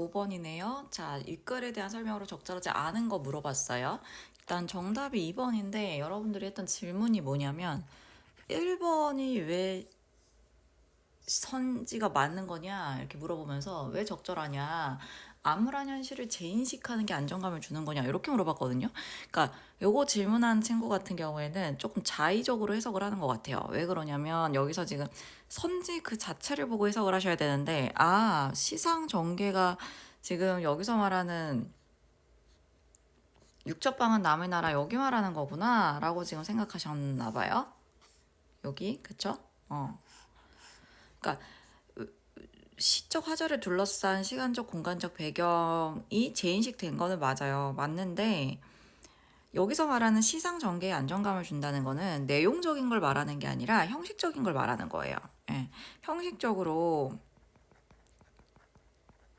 5번이네요. 자, 일글에 대한 설명으로 적절하지 않은 거 물어봤어요. 일단 정답이 2번인데 여러분들이 했던 질문이 뭐냐면 1번이 왜 선지가 맞는 거냐 이렇게 물어보면서 왜 적절하냐, 암울한 현실을 재인식하는 게 안정감을 주는 거냐 이렇게 물어봤거든요. 그러니까 요거 질문한 친구 같은 경우에는 조금 자의적으로 해석을 하는 것 같아요. 왜 그러냐면 여기서 지금 선지 그 자체를 보고 해석을 하셔야 되는데, 시상 전개가 지금 여기서 말하는 육적방은 남의 나라 여기 말하는 거구나 라고 지금 생각하셨나 봐요. 여기 그쵸? 그러니까 시적 화자를 둘러싼 시간적 공간적 배경이 재인식된 거는 맞아요. 맞는데 여기서 말하는 시상 전개에 안정감을 준다는 거는 내용적인 걸 말하는 게 아니라 형식적인 걸 말하는 거예요. 예. 형식적으로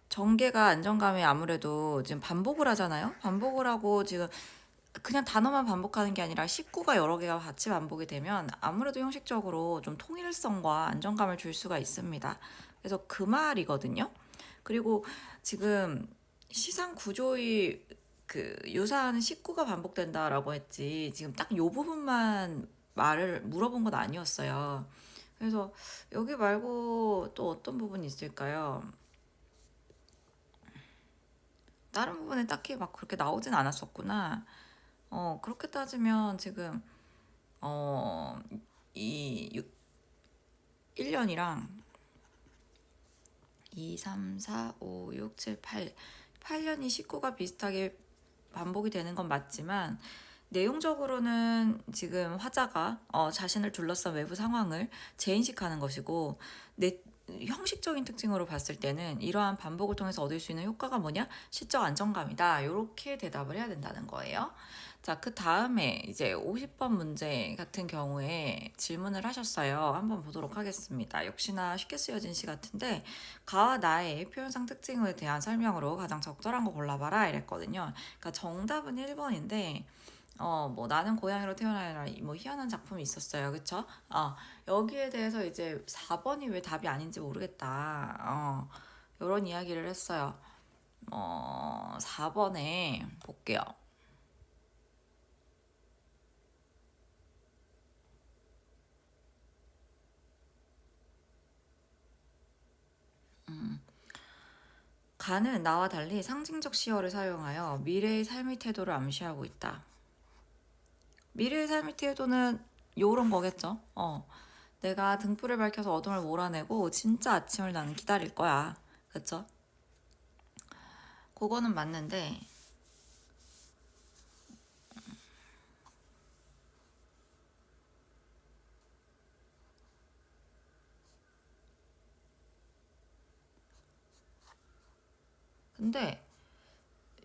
전개가 안정감에 아무래도 지금 반복을 하잖아요. 반복을 하고 지금 그냥 단어만 반복하는 게 아니라 식구가 여러 개가 같이 반복이 되면 아무래도 형식적으로 좀 통일성과 안정감을 줄 수가 있습니다. 그래서 그 말이거든요. 그리고 지금 시상 구조의 그 유사한 식구가 반복된다라고 했지 지금 딱 요 부분만 말을 물어본 건 아니었어요. 그래서 여기 말고 또 어떤 부분이 있을까요? 다른 부분에 딱히 막 그렇게 나오진 않았었구나. 그렇게 따지면 지금 어, 이 1년이랑 2, 3, 4, 5, 6, 7, 8년이 식구가 비슷하게 반복이 되는 건 맞지만 내용적으로는 지금 화자가 자신을 둘러싼 외부 상황을 재인식하는 것이고, 내 형식적인 특징으로 봤을 때는 이러한 반복을 통해서 얻을 수 있는 효과가 뭐냐? 시적 안정감이다. 이렇게 대답을 해야 된다는 거예요. 자, 그 다음에 이제 50번 문제 같은 경우에 질문을 하셨어요. 한번 보도록 하겠습니다. 역시나 쉽게 쓰여진 시 같은데, 가와 나의 표현상 특징에 대한 설명으로 가장 적절한 거 골라봐라 이랬거든요. 그러니까 정답은 1번인데, 뭐 나는 고양이로 태어나라 뭐 희한한 작품이 있었어요. 그쵸? 여기에 대해서 이제 4번이 왜 답이 아닌지 모르겠다. 이런 이야기를 했어요. 4번에 볼게요. 가는 나와 달리 상징적 시어를 사용하여 미래의 삶의 태도를 암시하고 있다. 미래의 삶의 태도는 요런 거겠죠. 내가 등불을 밝혀서 어둠을 몰아내고 진짜 아침을 나는 기다릴 거야. 그쵸? 그거는 맞는데, 근데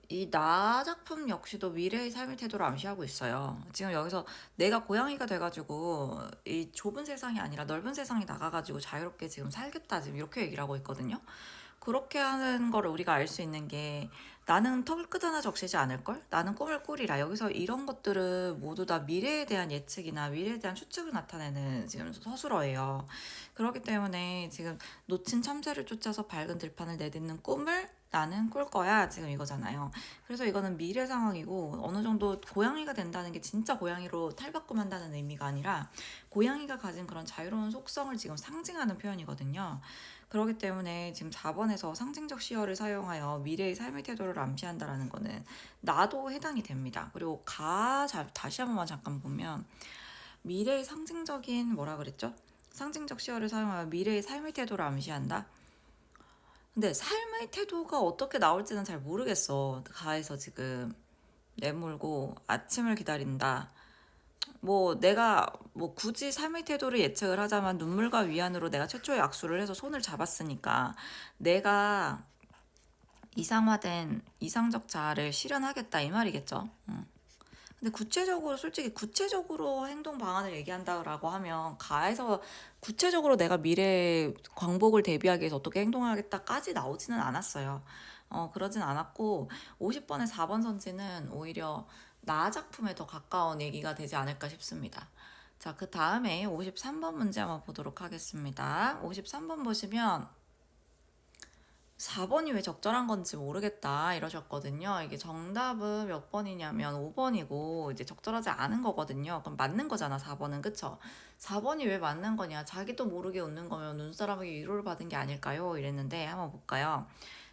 이 나 작품 역시도 미래의 삶의 태도를 암시하고 있어요. 지금 여기서 내가 고양이가 돼가지고 이 좁은 세상이 아니라 넓은 세상에 나가가지고 자유롭게 지금 살겠다 지금 이렇게 얘기를 하고 있거든요. 그렇게 하는 거를 우리가 알 수 있는 게, 나는 털끝 하나 적시지 않을걸? 나는 꿈을 꾸리라. 여기서 이런 것들은 모두 다 미래에 대한 예측이나 미래에 대한 추측을 나타내는 지금 서술어예요. 그렇기 때문에 지금 놓친 참새를 쫓아서 밝은 들판을 내딛는 꿈을 나는 꿀 거야 지금 이거잖아요. 그래서 이거는 미래 상황이고, 어느 정도 고양이가 된다는 게 진짜 고양이로 탈바꿈한다는 의미가 아니라 고양이가 가진 그런 자유로운 속성을 지금 상징하는 표현이거든요. 그렇기 때문에 지금 4번에서 상징적 시어를 사용하여 미래의 삶의 태도를 암시한다라는 거는 나도 해당이 됩니다. 그리고 다시 한 번만 잠깐 보면 미래의 상징적인 뭐라 그랬죠? 상징적 시어를 사용하여 미래의 삶의 태도를 암시한다. 근데 삶의 태도가 어떻게 나올지는 잘 모르겠어. 가에서 지금 내몰고 아침을 기다린다. 뭐 내가 뭐 굳이 삶의 태도를 예측을 하자면 눈물과 위안으로 내가 최초의 악수를 해서 손을 잡았으니까 내가 이상화된 이상적 자아를 실현하겠다 이 말이겠죠. 근데 구체적으로 솔직히 구체적으로 행동 방안을 얘기한다라고 하면 가에서 구체적으로 내가 미래 광복을 대비하기 위해서 어떻게 행동하겠다까지 나오지는 않았어요. 그러진 않았고 50번의 4번 선지는 오히려 나 작품에 더 가까운 얘기가 되지 않을까 싶습니다. 자, 그 다음에 53번 문제 한번 보도록 하겠습니다. 53번 보시면 4번이 왜 적절한 건지 모르겠다 이러셨거든요. 이게 정답은 몇 번이냐면 5번이고 이제 적절하지 않은 거거든요. 그럼 맞는 거잖아, 4번은. 그쵸? 4번이 왜 맞는 거냐? 자기도 모르게 웃는 거면 눈사람에게 위로를 받은 게 아닐까요? 이랬는데 한번 볼까요?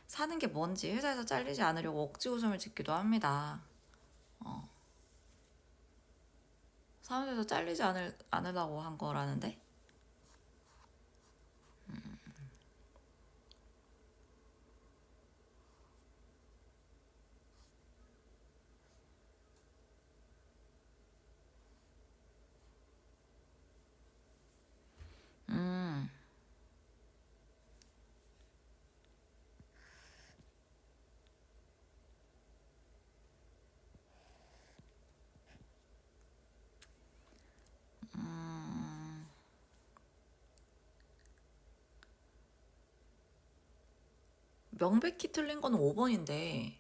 사는 게 뭔지 회사에서 잘리지 않으려고 억지 웃음을 짓기도 합니다. 사무실에서 잘리지 않으려고 한 거라는데? 음, 음, 명백히 틀린 거는 5번인데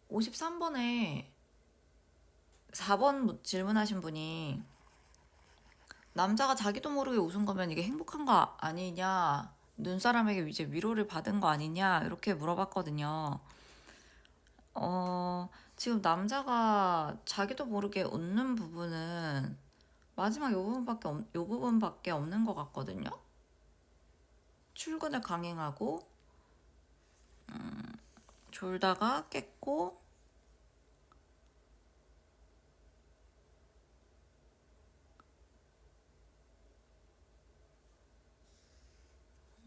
53번에 4번 질문하신 분이 남자가 자기도 모르게 웃은 거면 이게 행복한 거 아니냐? 눈사람에게 이제 위로를 받은 거 아니냐? 이렇게 물어봤거든요. 지금 남자가 자기도 모르게 웃는 부분은 마지막 요 부분밖에 없는 것 같거든요. 출근을 강행하고 졸다가 깼고,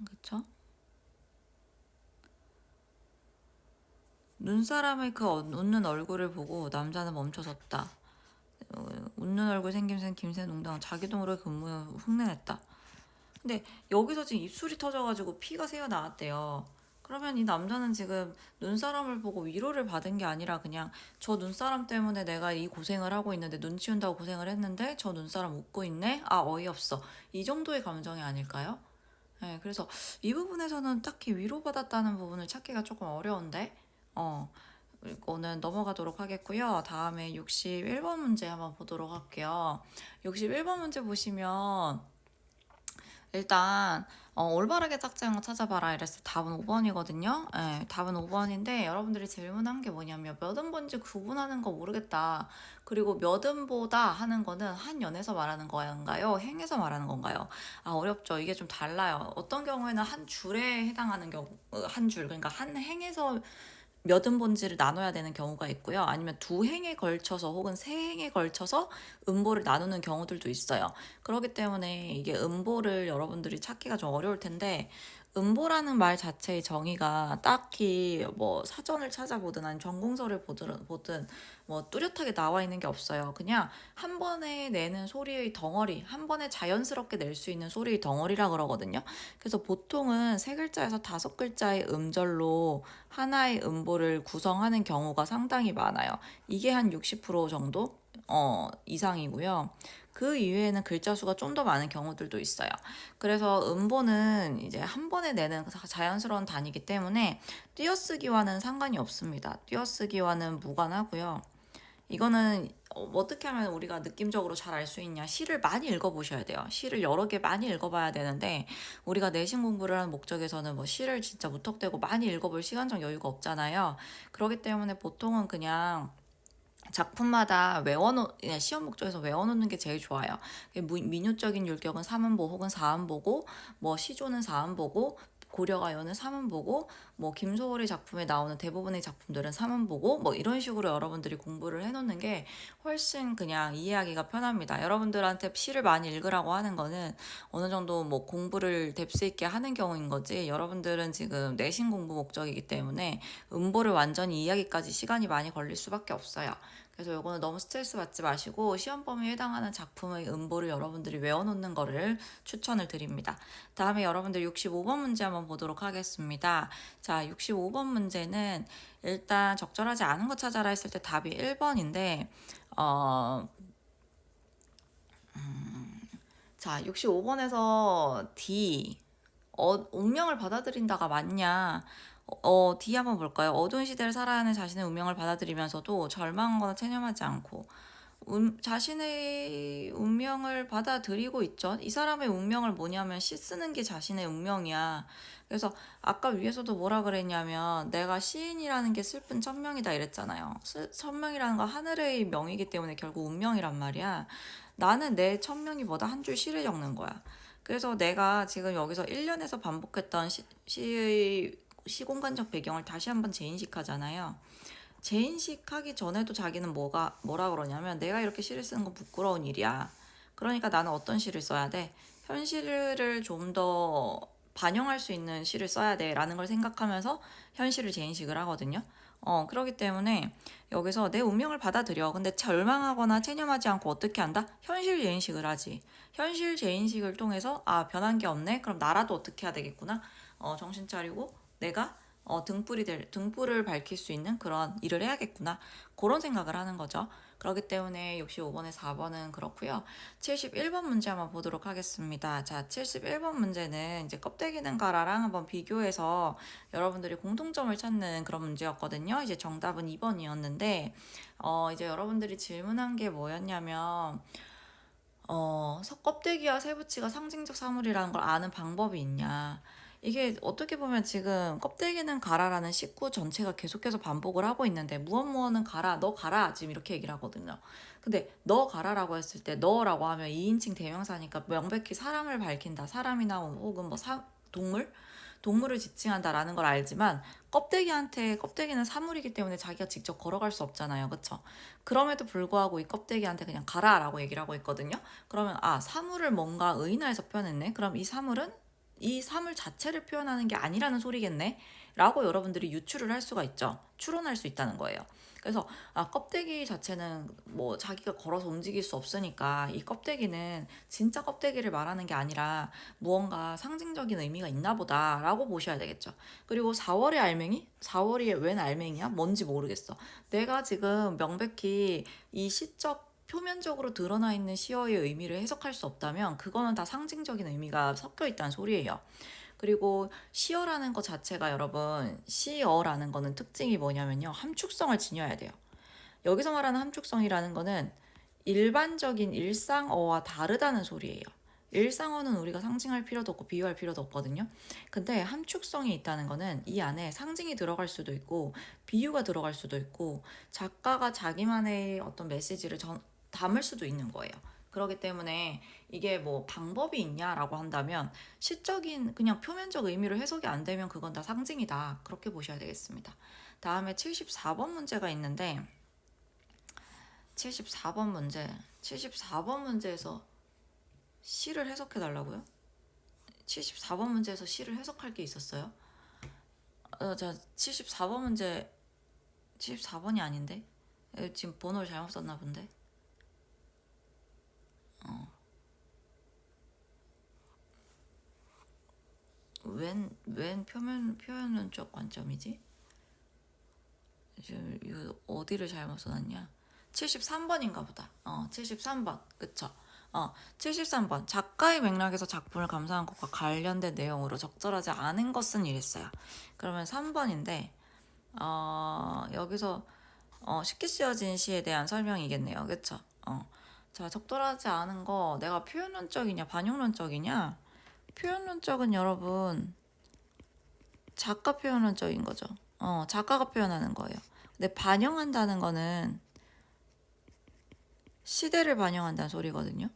그쵸? 눈사람의 그 웃는 얼굴을 보고 남자는 멈춰섰다. 웃는 얼굴 생김새는 김새 농당 자기도 모르게 근무에 흉내냈다. 근데 여기서 지금 입술이 터져가지고 피가 새어 나왔대요. 그러면 이 남자는 지금 눈사람을 보고 위로를 받은 게 아니라 그냥 저 눈사람 때문에 내가 이 고생을 하고 있는데 눈 치운다고 고생을 했는데 저 눈사람 웃고 있네? 아, 어이없어. 이 정도의 감정이 아닐까요? 네, 그래서 이 부분에서는 딱히 위로받았다는 부분을 찾기가 조금 어려운데, 이거는 넘어가도록 하겠고요. 다음에 61번 문제 한번 보도록 할게요. 61번 문제 보시면 일단 올바르게 짝지은 거 찾아봐라 이랬을 때 답은 5번이거든요. 네, 답은 5번인데 여러분들이 질문한 게 뭐냐면 몇 음보인지 구분하는 거 모르겠다. 그리고 몇 음보다 하는 거는 한 연에서 말하는 건가요? 행에서 말하는 건가요? 아, 어렵죠. 이게 좀 달라요. 어떤 경우에는 한 줄에 해당하는 경우, 한 줄, 그러니까 한 행에서 몇 음본지를 나눠야 되는 경우가 있고요. 아니면 두 행에 걸쳐서 혹은 세 행에 걸쳐서 음보를 나누는 경우들도 있어요. 그렇기 때문에 이게 음보를 여러분들이 찾기가 좀 어려울 텐데 음보라는 말 자체의 정의가 딱히 뭐 사전을 찾아보든 아니면 전공서를 보든 뭐 뚜렷하게 나와 있는 게 없어요. 그냥 한 번에 내는 소리의 덩어리, 한 번에 자연스럽게 낼 수 있는 소리의 덩어리라 그러거든요. 그래서 보통은 세 글자에서 다섯 글자의 음절로 하나의 음보를 구성하는 경우가 상당히 많아요. 이게 한 60% 정도 이상이고요. 그 이외에는 글자 수가 좀 더 많은 경우들도 있어요. 그래서 음보는 이제 한 번에 내는 자연스러운 단위이기 때문에 띄어쓰기와는 상관이 없습니다. 띄어쓰기와는 무관하고요. 이거는 어떻게 하면 우리가 느낌적으로 잘 알 수 있냐? 시를 많이 읽어보셔야 돼요. 시를 여러 개 많이 읽어봐야 되는데 우리가 내신 공부를 하는 목적에서는 뭐 시를 진짜 무턱대고 많이 읽어볼 시간적 여유가 없잖아요. 그렇기 때문에 보통은 그냥 작품마다 시험 목적에서 외워놓는 게 제일 좋아요. 민요적인 율격은 3음보 혹은 4음보고, 뭐 시조는 4음보고, 고려가요는 3음보고, 뭐 김소월의 작품에 나오는 대부분의 작품들은 3음보고, 뭐 이런 식으로 여러분들이 공부를 해놓는 게 훨씬 그냥 이해하기가 편합니다. 여러분들한테 시를 많이 읽으라고 하는 거는 어느 정도 뭐 공부를 뎁스 있게 하는 경우인 거지, 여러분들은 지금 내신 공부 목적이기 때문에 음보를 완전히 이해하기까지 시간이 많이 걸릴 수밖에 없어요. 그래서 요거는 너무 스트레스 받지 마시고 시험 범위에 해당하는 작품의 음보를 여러분들이 외워놓는 거를 추천을 드립니다. 다음에 여러분들 65번 문제 한번 보도록 하겠습니다. 자, 65번 문제는 일단 적절하지 않은 거 찾아라 했을 때 답이 1번인데 자, 65번에서 D 운명을 받아들인다가 맞냐? D 한번 볼까요? 어두운 시대를 살아야 하는 자신의 운명을 받아들이면서도 절망하거나 체념하지 않고 자신의 운명을 받아들이고 있죠. 이 사람의 운명을 뭐냐면 시 쓰는 게 자신의 운명이야. 그래서 아까 위에서도 뭐라 그랬냐면 내가 시인이라는 게 슬픈 천명이다 이랬잖아요. 천명이라는 거 하늘의 명이기 때문에 결국 운명이란 말이야. 나는 내 천명이 뭐다 한 줄 시를 적는 거야. 그래서 내가 지금 여기서 1년에서 반복했던 시의 시공간적 배경을 다시 한번 재인식하잖아요. 재인식하기 전에도 자기는 뭐라 그러냐면 내가 이렇게 시를 쓰는 건 부끄러운 일이야. 그러니까 나는 어떤 시를 써야 돼? 현실을 좀 더 반영할 수 있는 시를 써야 돼 라는 걸 생각하면서 현실을 재인식을 하거든요. 그렇기 때문에 여기서 내 운명을 받아들여. 근데 절망하거나 체념하지 않고 어떻게 한다? 현실 재인식을 하지. 현실 재인식을 통해서 변한 게 없네? 그럼 나라도 어떻게 해야 되겠구나? 정신 차리고 내가 등불을 밝힐 수 있는 그런 일을 해야겠구나. 그런 생각을 하는 거죠. 그렇기 때문에 65번에 4번은 그렇고요. 71번 문제 한번 보도록 하겠습니다. 자, 71번 문제는 이제 껍데기는 가라랑 한번 비교해서 여러분들이 공통점을 찾는 그런 문제였거든요. 이제 정답은 2번이었는데, 이제 여러분들이 질문한 게 뭐였냐면, 껍데기와 세부치가 상징적 사물이라는 걸 아는 방법이 있냐. 이게 어떻게 보면 지금 껍데기는 가라라는 식구 전체가 계속해서 반복을 하고 있는데 무엇무엇은 가라, 너 가라 지금 이렇게 얘기를 하거든요. 근데 너 가라라고 했을 때 너라고 하면 2인칭 대명사니까 명백히 사람을 밝힌다. 사람이나 혹은 뭐 동물을 지칭한다라는 걸 알지만 껍데기는 사물이기 때문에 자기가 직접 걸어갈 수 없잖아요. 그쵸? 그럼에도 불구하고 이 껍데기한테 그냥 가라라고 얘기를 하고 있거든요. 그러면 사물을 뭔가 의인화해서 표현했네. 그럼 이 사물 자체를 표현하는 게 아니라는 소리겠네? 라고 여러분들이 유추를 할 수가 있죠. 추론할 수 있다는 거예요. 그래서 껍데기 자체는 뭐 자기가 걸어서 움직일 수 없으니까 이 껍데기는 진짜 껍데기를 말하는 게 아니라 무언가 상징적인 의미가 있나 보다라고 보셔야 되겠죠. 그리고 4월의 알맹이? 4월이 웬 알맹이야? 뭔지 모르겠어. 내가 지금 명백히 이 시적 표면적으로 드러나 있는 시어의 의미를 해석할 수 없다면 그거는 다 상징적인 의미가 섞여 있다는 소리예요. 그리고 시어라는 것 자체가 여러분, 시어라는 거는 특징이 뭐냐면요. 함축성을 지녀야 돼요. 여기서 말하는 함축성이라는 거는 일반적인 일상어와 다르다는 소리예요. 일상어는 우리가 상징할 필요도 없고 비유할 필요도 없거든요. 근데 함축성이 있다는 거는 이 안에 상징이 들어갈 수도 있고 비유가 들어갈 수도 있고 작가가 자기만의 어떤 메시지를 담을 수도 있는 거예요. 그렇기 때문에 이게 뭐 방법이 있냐라고 한다면 시적인 그냥 표면적 의미로 해석이 안 되면 그건 다 상징이다. 그렇게 보셔야 되겠습니다. 다음에 74번 문제가 있는데 74번 문제에서 시를 해석해 달라고요? 74번 문제에서 시를 해석할 게 있었어요? 자, 74번 문제 74번이 아닌데? 지금 번호를 잘못 썼나 본데? 웬 표현론적 관점이지? 지금 이거 어디를 잘못 써놨냐? 73번인가 보다. 73번. 그쵸? 73번. 작가의 맥락에서 작품을 감상한 것과 관련된 내용으로 적절하지 않은 것은 이랬어요. 그러면 3번인데, 여기서, 쉽게 쓰여진 시에 대한 설명이겠네요. 그쵸? 자, 적절하지 않은 거, 내가 표현론적이냐, 반영론적이냐? 표현론적은 여러분, 작가 표현론적인 거죠. 작가가 표현하는 거예요. 근데 반영한다는 거는 시대를 반영한다는 소리거든요.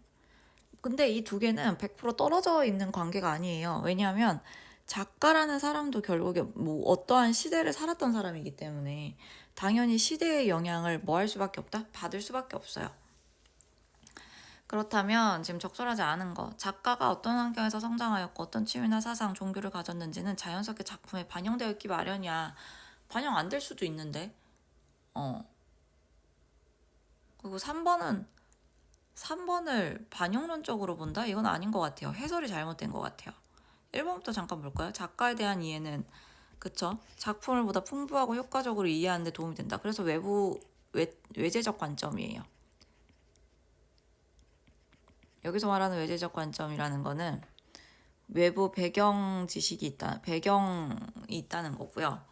근데 이 두 개는 100% 떨어져 있는 관계가 아니에요. 왜냐하면 작가라는 사람도 결국에 뭐 어떠한 시대를 살았던 사람이기 때문에 당연히 시대의 영향을 뭐 할 수밖에 없다? 받을 수밖에 없어요. 그렇다면 지금 적절하지 않은 거, 작가가 어떤 환경에서 성장하였고 어떤 취미나 사상, 종교를 가졌는지는 자연스럽게 작품에 반영되어 있기 마련이야. 반영 안 될 수도 있는데. 그리고 3번을 반영론적으로 본다? 이건 아닌 것 같아요. 해설이 잘못된 것 같아요. 1번부터 잠깐 볼까요? 작가에 대한 이해는 그쵸? 작품을 보다 풍부하고 효과적으로 이해하는 데 도움이 된다. 그래서 외제적 관점이에요. 여기서 말하는 외제적 관점이라는 거는 외부 배경이 있다는 거고요.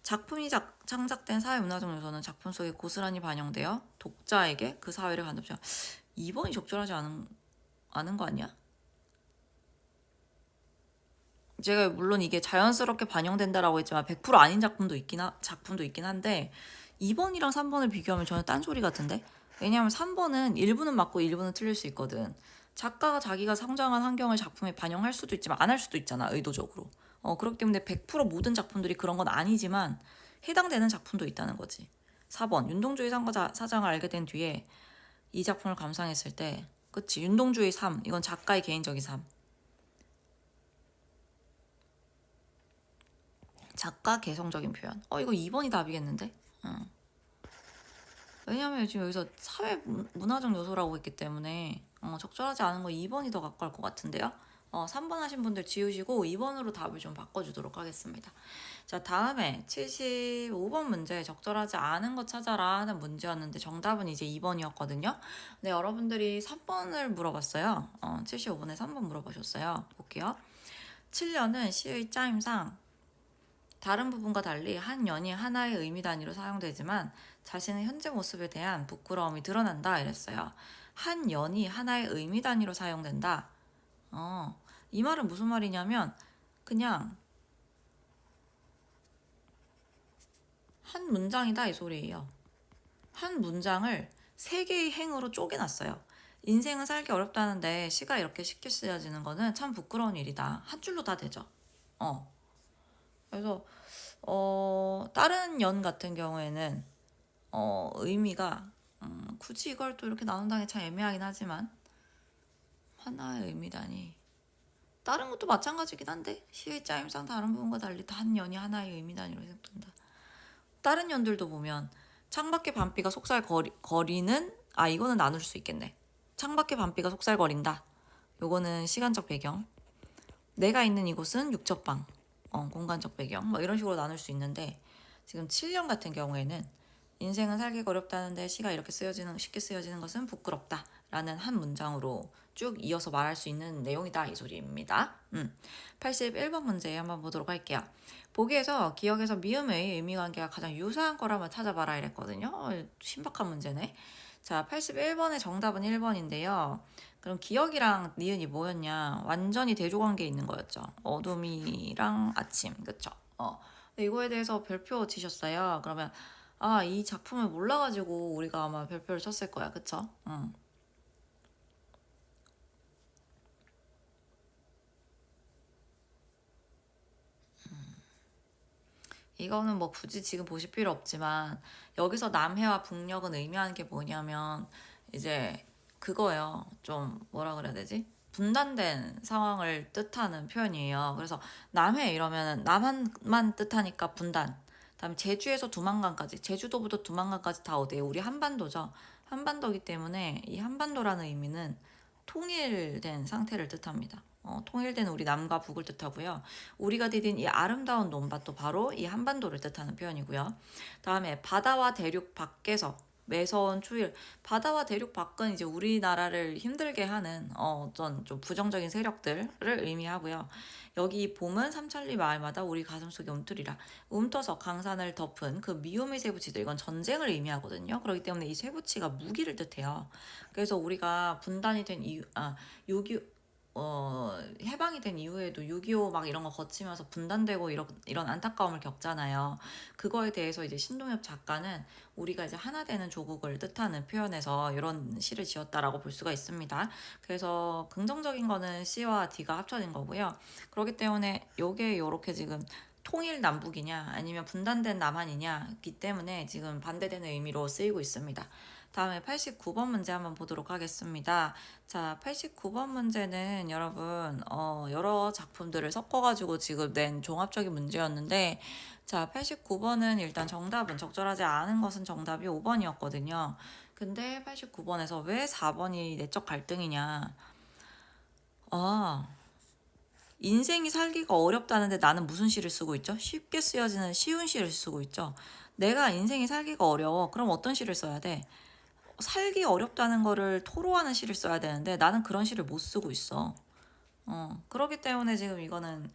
작품이 창작된 사회문화적 요소는 작품 속에 고스란히 반영되어 독자에게 그 사회를 간섭시켜. 2번이 적절하지 않은 거 아니야? 제가 물론 이게 자연스럽게 반영된다라고 했지만 100% 아닌 작품도 있긴 한데 2번이랑 3번을 비교하면 저는 딴소리 같은데? 왜냐하면 3번은 일부는 맞고 일부는 틀릴 수 있거든. 작가가 자기가 성장한 환경을 작품에 반영할 수도 있지만 안 할 수도 있잖아, 의도적으로. 그렇기 때문에 100% 모든 작품들이 그런 건 아니지만 해당되는 작품도 있다는 거지. 4번 윤동주의 사장을 알게 된 뒤에 이 작품을 감상했을 때, 그치, 윤동주의 삶, 이건 작가의 개인적인 삶. 작가 개성적인 표현. 이거 2번이 답이겠는데? 왜냐면 지금 여기서 사회 문화적 요소라고 했기 때문에 적절하지 않은 거 2번이 더 가까울 것 같은데요. 3번 하신 분들 지우시고 2번으로 답을 좀 바꿔주도록 하겠습니다. 자, 다음에 75번 문제, 적절하지 않은 거 찾아라 하는 문제였는데 정답은 이제 2번이었거든요. 근데 여러분들이 3번을 물어봤어요. 75번에 3번 물어보셨어요. 볼게요. 7년은 시의 짜임상 다른 부분과 달리 한 년이 하나의 의미 단위로 사용되지만 자신의 현재 모습에 대한 부끄러움이 드러난다 이랬어요. 한 년이 하나의 의미 단위로 사용된다. 이 말은 무슨 말이냐면 그냥 한 문장이다 이 소리예요. 한 문장을 세 개의 행으로 쪼개놨어요. 인생은 살기 어렵다는데 시가 이렇게 쉽게 쓰여지는 거는 참 부끄러운 일이다. 한 줄로 다 되죠. 그래서 다른 연 같은 경우에는 의미가 굳이 이걸 또 이렇게 나눈다는 게 참 애매하긴 하지만 하나의 의미다니. 다른 것도 마찬가지긴 한데 시의 짜임상 다른 부분과 달리 한 연이 하나의 의미 단위로 생각된다. 다른 연들도 보면 창밖에 밤비가 속살거리는 이거는 나눌 수 있겠네. 창밖에 밤비가 속살거린다. 요거는 시간적 배경. 내가 있는 이곳은 육첩방. 공간적 배경. 뭐 이런 식으로 나눌 수 있는데 지금 7년 같은 경우에는 인생은 살기 어렵다는데 시가 이렇게 쉽게 쓰여지는 것은 부끄럽다 라는 한 문장으로 쭉 이어서 말할 수 있는 내용이다 이 소리입니다. 81번 문제 한번 보도록 할게요. 보기에서 기억에서 미음의 의미관계가 가장 유사한 거라면 찾아봐라 이랬거든요. 신박한 문제네. 자, 81번의 정답은 1번인데요. 그럼 기억이랑 니은이 뭐였냐? 완전히 대조관계에 있는 거였죠. 어둠이랑 아침, 그쵸? 이거에 대해서 별표 치셨어요. 그러면 이 작품을 몰라가지고 우리가 아마 별표를 쳤을 거야, 그쵸? 이거는 뭐 굳이 지금 보실 필요 없지만 여기서 남해와 북녘은 의미하는 게 뭐냐면 이제 그거예요. 좀 뭐라 그래야 되지? 분단된 상황을 뜻하는 표현이에요. 그래서 남해 이러면 남한만 뜻하니까 분단. 그다음에 제주에서 두만강까지, 제주도부터 두만강까지 다 어디예요? 우리 한반도죠. 한반도이기 때문에 이 한반도라는 의미는 통일된 상태를 뜻합니다. 통일된 우리 남과 북을 뜻하고요. 우리가 디딘 이 아름다운 논밭도 바로 이 한반도를 뜻하는 표현이고요. 다음에 바다와 대륙 밖에서 매서운 추일. 바다와 대륙 밖은 이제 우리나라를 힘들게 하는 어떤 좀 부정적인 세력들을 의미하고요. 여기 봄은 삼천리 마을마다 우리 가슴속에 움트리라. 움터서 강산을 덮은 그 미움의 쇠붙이들, 이건 전쟁을 의미하거든요. 그렇기 때문에 이 쇠붙이가 무기를 뜻해요. 그래서 우리가 분단이 된 이유, 6.25 해방이 된 이후에도 6.25 막 이런 거 거치면서 분단되고 이런 안타까움을 겪잖아요. 그거에 대해서 이제 신동엽 작가는 우리가 이제 하나 되는 조국을 뜻하는 표현에서 이런 시를 지었다라고 볼 수가 있습니다. 그래서 긍정적인 거는 C와 D가 합쳐진 거고요. 그렇기 때문에 요게 요렇게 지금 통일 남북이냐 아니면 분단된 남한이냐기 때문에 지금 반대되는 의미로 쓰이고 있습니다. 다음에 89번 문제 한번 보도록 하겠습니다. 자, 89번 문제는 여러분 여러 작품들을 섞어가지고 지금 낸 종합적인 문제였는데 자, 89번은 일단 정답은 적절하지 않은 것은 정답이 5번이었거든요. 근데 89번에서 왜 4번이 내적 갈등이냐? 인생이 살기가 어렵다는데 나는 무슨 시를 쓰고 있죠? 쉽게 쓰여지는 쉬운 시를 쓰고 있죠. 내가 인생이 살기가 어려워. 그럼 어떤 시를 써야 돼? 살기 어렵다는 거를 토로하는 시를 써야 되는데 나는 그런 시를 못 쓰고 있어. 그렇기 때문에 지금 이거는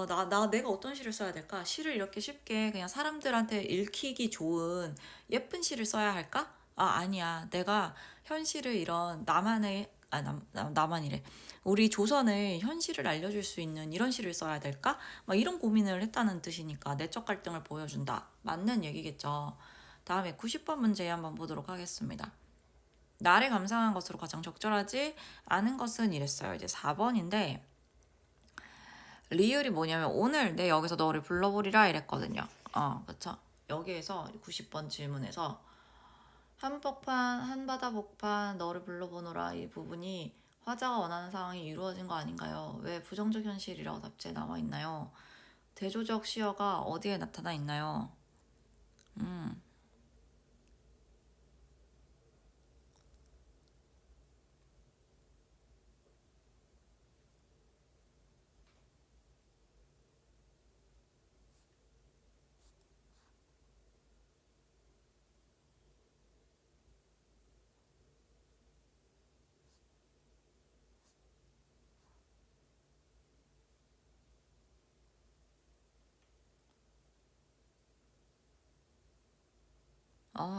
내가 어떤 시를 써야 될까? 시를 이렇게 쉽게 그냥 사람들한테 읽히기 좋은 예쁜 시를 써야 할까? 아니야. 내가 현실을 이런 나만의, 나만이래. 우리 조선의 현실을 알려줄 수 있는 이런 시를 써야 될까? 막 이런 고민을 했다는 뜻이니까 내적 갈등을 보여준다. 맞는 얘기겠죠. 다음에 90번 문제 한번 보도록 하겠습니다. 나를 감상한 것으로 가장 적절하지 않은 것은 이랬어요. 이제 4번인데, 리을이 뭐냐면, 오늘 내 여기서 너를 불러보리라 이랬거든요. 그쵸? 여기에서 90번 질문에서, 한복판, 한바다 복판, 너를 불러보노라 이 부분이 화자가 원하는 상황이 이루어진 거 아닌가요? 왜 부정적 현실이라고 답지에 나와 있나요? 대조적 시어가 어디에 나타나 있나요? 음.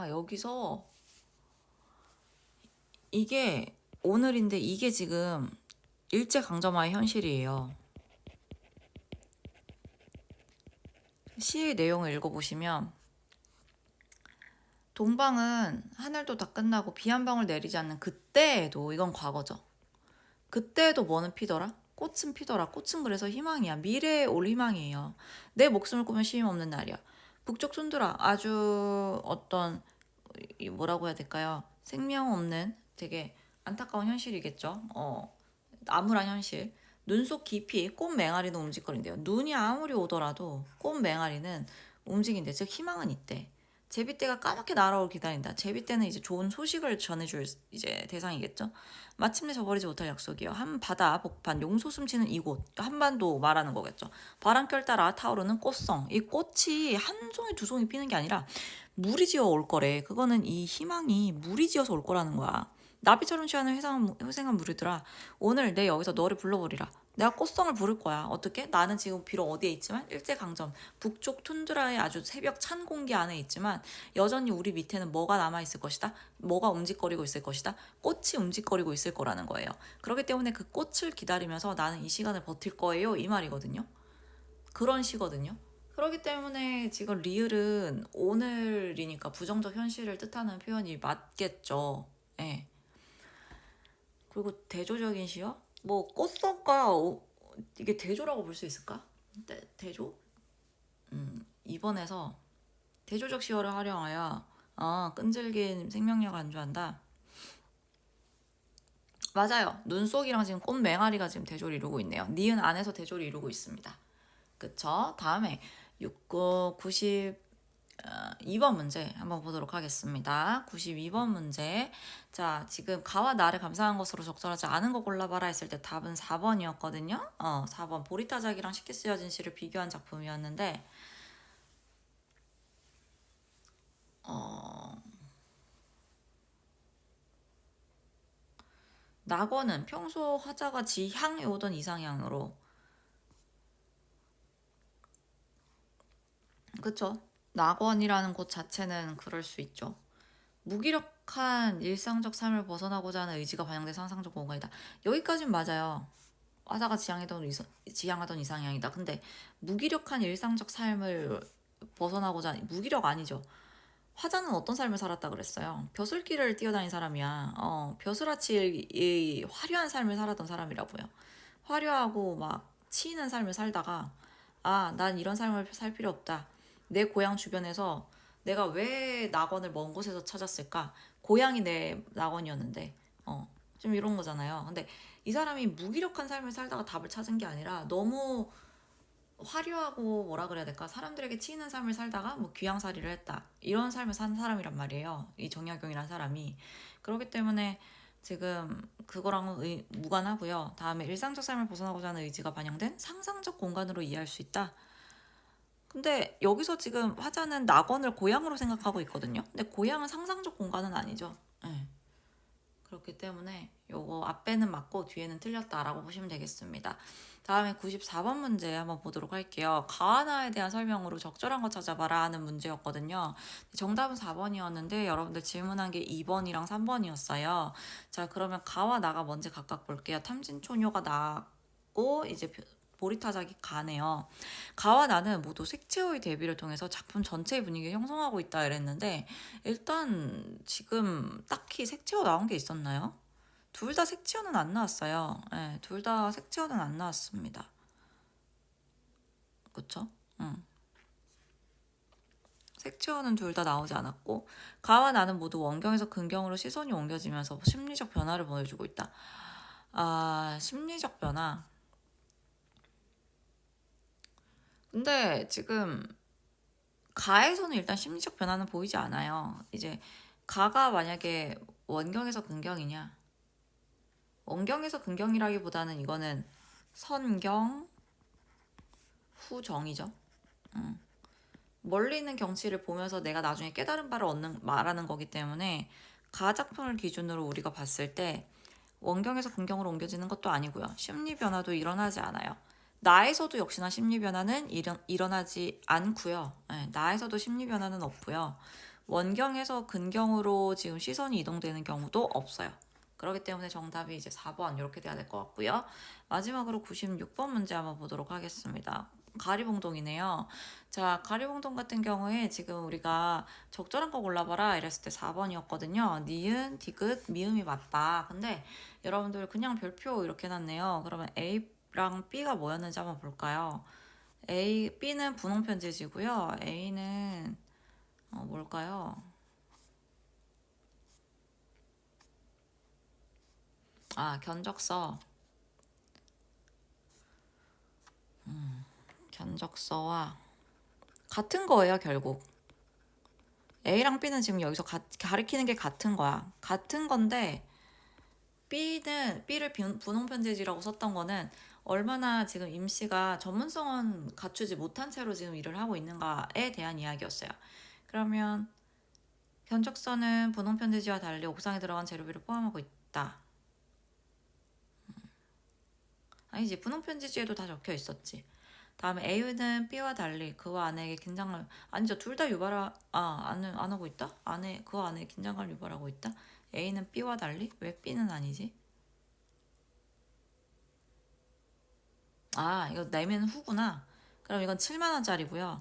여기서 이게 오늘인데 이게 지금 일제강점화의 현실이에요. 시의 내용을 읽어보시면 동방은 하늘도 다 끝나고 비 한 방울 내리지 않는 그때에도 이건 과거죠. 그때에도 뭐는 피더라? 꽃은 피더라. 꽃은 그래서 희망이야. 미래에 올 희망이에요. 내 목숨을 꾸면 쉼 없는 날이야. 북쪽 툰드라 아주 어떤 뭐라고 해야 될까요? 생명 없는 되게 안타까운 현실이겠죠. 암울한 현실. 눈 속 깊이 꽃 맹아리는 움직거린대요. 눈이 아무리 오더라도 꽃 맹아리는 움직인대. 즉 희망은 있대. 제비떼가 까맣게 날아올 기다린다. 제비떼는 이제 좋은 소식을 전해줄 이제 대상이겠죠. 마침내 저버리지 못할 약속이요. 한바다 복판 용소 숨치는 이곳 한반도 말하는 거겠죠. 바람결 따라 타오르는 꽃성. 이 꽃이 한 송이 두 송이 피는 게 아니라 물이 지어 올 거래. 그거는 이 희망이 물이 지어서 올 거라는 거야. 나비처럼 취하는 회생한 무리들아, 오늘 내 여기서 너를 불러버리라. 내가 꽃성을 부를 거야. 어떻게? 나는 지금 비록 어디에 있지만 일제강점 북쪽 툰드라의 아주 새벽 찬 공기 안에 있지만 여전히 우리 밑에는 뭐가 남아있을 것이다. 뭐가 움직거리고 있을 것이다. 꽃이 움직거리고 있을 거라는 거예요. 그렇기 때문에 그 꽃을 기다리면서 나는 이 시간을 버틸 거예요. 이 말이거든요. 그런 시거든요. 그렇기 때문에 지금 리을은 오늘이니까 부정적 현실을 뜻하는 표현이 맞겠죠. 예. 그리고 대조적인 시요? 뭐 꽃성과 이게 대조라고 볼 수 있을까? 대조? 2번에서 대조적 시어를 활용하여 끈질긴 생명력 안주한다. 맞아요. 눈 속이랑 지금 꽃 맹아리가 지금 대조를 이루고 있네요. 니은 안에서 대조를 이루고 있습니다. 그쵸? 다음에 92번 문제 한번 보도록 하겠습니다. 92번 문제. 자, 지금 가와 나를 감상한 것으로 적절하지 않은 거 골라봐라 했을 때 답은 4번이었거든요. 4번 보리타작이랑 쉽게 쓰여진 시를 비교한 작품이었는데 낙원은 평소 화자가 지향해 오던 이상향으로, 그쵸? 낙원이라는 곳 자체는 그럴 수 있죠. 무기력한 일상적 삶을 벗어나고자 하는 의지가 반영된 상상적 공간이다. 여기까진 맞아요. 화자가 지향하던 이상향이다. 근데 무기력한 일상적 삶을 벗어나고자, 무기력 아니죠. 화자는 어떤 삶을 살았다 그랬어요? 벼슬길을 뛰어다닌 사람이야. 벼슬아치 이 화려한 삶을 살았던 사람이라고요. 화려하고 막 치이는 삶을 살다가, 난 이런 삶을 살 필요 없다. 내 고향 주변에서 내가 왜 낙원을 먼 곳에서 찾았을까? 고향이 내 낙원이었는데, 좀 이런 거잖아요. 근데 이 사람이 무기력한 삶을 살다가 답을 찾은 게 아니라 너무 화려하고 뭐라 그래야 될까? 사람들에게 치이는 삶을 살다가 뭐 귀양살이를 했다. 이런 삶을 산 사람이란 말이에요. 이 정약용이란 사람이. 그렇기 때문에 지금 그거랑은 무관하고요. 다음에 일상적 삶을 벗어나고자 하는 의지가 반영된 상상적 공간으로 이해할 수 있다. 근데 여기서 지금 화자는 낙원을 고향으로 생각하고 있거든요. 근데 고향은 상상적 공간은 아니죠. 네. 그렇기 때문에 요거 앞에는 맞고 뒤에는 틀렸다라고 보시면 되겠습니다. 다음에 94번 문제 한번 보도록 할게요. 가와나에 대한 설명으로 적절한 거 찾아봐라 하는 문제였거든요. 정답은 4번이었는데 여러분들 질문한 게 2번이랑 3번이었어요. 자, 그러면 가와 나가 뭔지 각각 볼게요. 탐진초뇨가 나고 이제 보리타작이 가네요. 가와 나는 모두 색채의 대비를 통해서 작품 전체의 분위기를 형성하고 있다 이랬는데 일단 지금 딱히 색채어 나온 게 있었나요? 둘 다 색채어는 안 나왔어요. 네, 둘 다 색채어는 안 나왔습니다. 그쵸? 응. 색채어는 둘 다 나오지 않았고 가와 나는 모두 원경에서 근경으로 시선이 옮겨지면서 심리적 변화를 보여주고 있다. 아, 심리적 변화. 근데 지금 가에서는 일단 심리적 변화는 보이지 않아요. 이제 가가 만약에 원경에서 근경이냐? 원경에서 근경이라기보다는 이거는 선경 후정이죠. 멀리 있는 경치를 보면서 내가 나중에 깨달은 바를 얻는 말하는 거기 때문에 가 작품을 기준으로 우리가 봤을 때 원경에서 근경으로 옮겨지는 것도 아니고요. 심리 변화도 일어나지 않아요. 나에서도 역시나 심리 변화는 일어나지 않고요. 네, 나에서도 심리 변화는 없고요. 원경에서 근경으로 지금 시선이 이동되는 경우도 없어요. 그렇기 때문에 정답이 이제 4번 이렇게 돼야 될 것 같고요. 마지막으로 96번 문제 한번 보도록 하겠습니다. 가리봉동이네요. 자, 가리봉동 같은 경우에 지금 우리가 적절한 거 골라봐라 이랬을 때 4번이었거든요. 니은, 디귿, 미음이 맞다. 근데 여러분들 그냥 별표 이렇게 해놨네요. 그러면 A랑 B가 뭐였는지 한번 볼까요? B는 분홍편지지고요. A는 뭘까요? 아, 견적서. 견적서와 같은 거예요, 결국. A랑 B는 지금 여기서 가리키는 게 같은 거야. 같은 건데 B를 분홍편지지라고 썼던 거는 얼마나 지금 임 씨가 전문성은 갖추지 못한 채로 지금 일을 하고 있는가에 대한 이야기였어요. 그러면 견적서는 분홍편지지와 달리 옥상에 들어간 재료비를 포함하고 있다. 아니지, 분홍편지지에도 다 적혀 있었지. 다음에 A는 B와 달리 그와 아내에게 긴장을 아니죠, 둘 다 안 하고 있다? 그와 아내에 긴장감을 유발하고 있다. A는 B와 달리 왜 B는 아니지? 아, 이거 내면 후구나. 그럼 이건 7만 원짜리고요.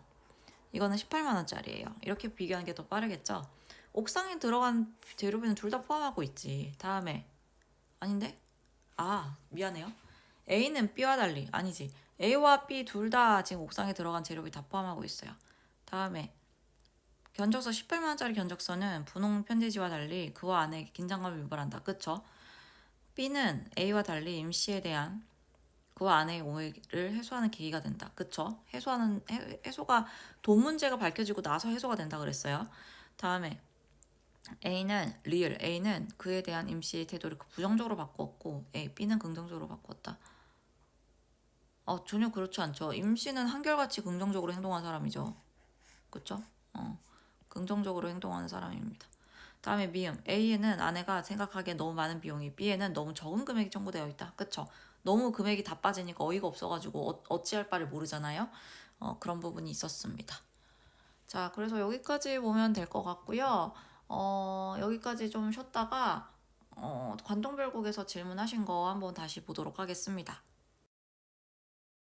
이거는 18만 원짜리예요. 이렇게 비교하는 게 더 빠르겠죠? 옥상에 들어간 재료비는 둘 다 포함하고 있지. 다음에 아닌데? 아, 미안해요. A는 B와 달리 아니지. A와 B 둘 다 지금 옥상에 들어간 재료비 다 포함하고 있어요. 다음에 견적서 18만 원짜리 견적서는 분홍 편지지와 달리 그와 아내에게 긴장감을 유발한다. 그쵸? B는 A와 달리 임 씨에 대한 그와 아내의 오해를 해소하는 계기가 된다. 그쵸? 해소가 돈 문제가 밝혀지고 나서 해소가 된다 그랬어요. 다음에 A는 그에 대한 임 씨의 태도를 부정적으로 바꾸었고 B는 긍정적으로 바꾸었다. 전혀 그렇지 않죠. 임 씨는 한결같이 긍정적으로 행동한 사람이죠. 그쵸? 긍정적으로 행동하는 사람입니다. 다음에 미음. A에는 아내가 생각하기에 너무 많은 비용이, B에는 너무 적은 금액이 청구되어 있다. 그쵸? 너무 금액이 다 빠지니까 어이가 없어가지고 어찌할 바를 모르잖아요. 그런 부분이 있었습니다. 자, 그래서 여기까지 보면 될 것 같고요. 여기까지 좀 쉬었다가 관동별곡에서 질문하신 거 한번 다시 보도록 하겠습니다.